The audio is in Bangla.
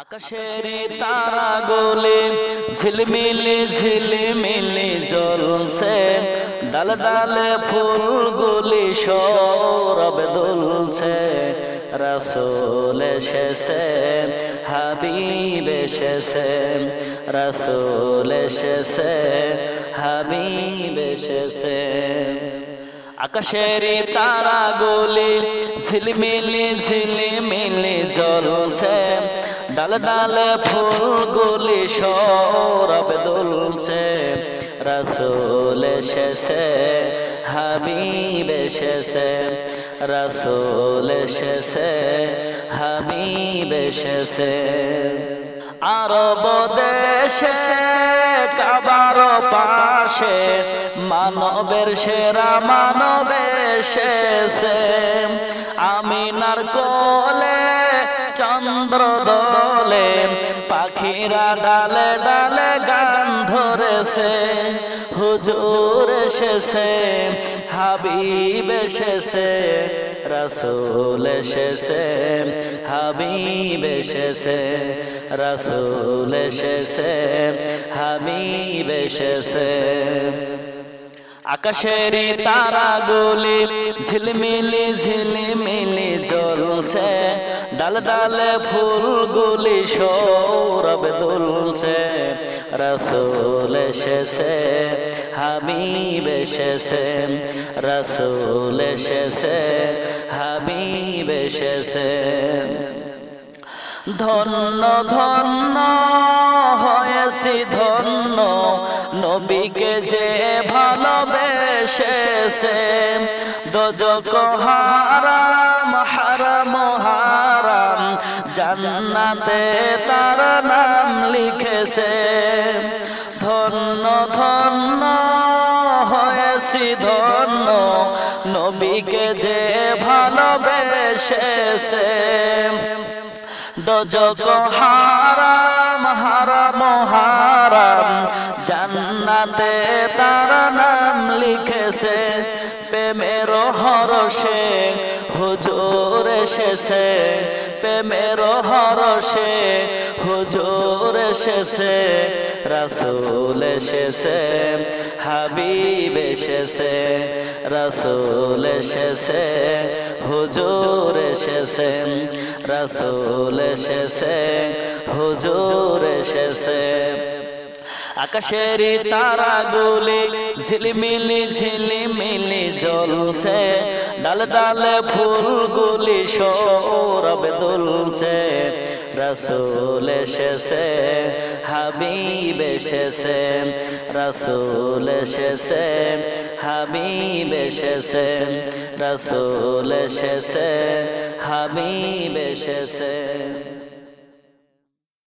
আকাশের তারাগুলি ঝিলমিলি ঝিলমিলি জ্বলছে, ডাল ডালে ফুলগুলি সৌরভ দুলছে। রাসূল এসেছে, হাবিব এসেছে, রাসূল এসেছে, হাবিব এসেছে। আকাশের তারাগুলি ঝিলমিলি ঝিলমিলি জ্বলছে, ডাল ডালে ফুলগুলি সৌরভ দুলছে। রাসূল এসেছে, হাবিব এসেছে, রাসূল এসেছে, হাবিব এসেছে। আরব দেশে কাবার পাশে মানবের সেরা মানব এসেছে। আমিনার কোলে চন্দ্র দোলে, পাখিরা ডালে ডালে গান ধরেছে। হুজুর এসেছে, হাবিব এসেছে, রাসূল এসেছে, হাবিব এসেছে, রাসূল এসেছে, হাবিব এসেছে। আকাশের তারাগুলি ঝিলমিলি ঝিলমিলি জ্বলছে, ডাল ডালে ফুলগুলি সৌরভ দুলছে। রাসূল এসেছে, হাবিব এসেছে, রাসূল এসেছে, হাবিব এসেছে। ধন্য ধন্য হয়েছি ধন্য, নবীকে যে ভালোবেসেছে। দোজখ হারাম হারাম হারাম, জান্নাতে তার নাম লিখেছে। ধন্য ধন্য হয়েছি ধন্য, নবীকে যে ভালোবেসেছে। দোজখ হারাম হারাম হারাম, জান্নাতে তার নাম লিখেছে। প্রেমের হরষে হুজুর এসেছে, প্রেমের হরষে হুজুর এসেছে। রাসূল এসেছে, হাবিব এসেছে, রাসূল এসেছে, হুজুর এসেছে, রাসূল এসেছে, হুজুর এসেছে। আকাশের তারাগুলি ঝিলমিলি ঝিলমিলি জ্বলছে, ডাল ডালে ফুলগুলি সৌরভ দুলছে। রাসূল এসেছে, হাবিব এসেছে, রাসূল এসেছে, হাবিব এসেছে, রাসূল এসেছে, হাবিব এসেছে।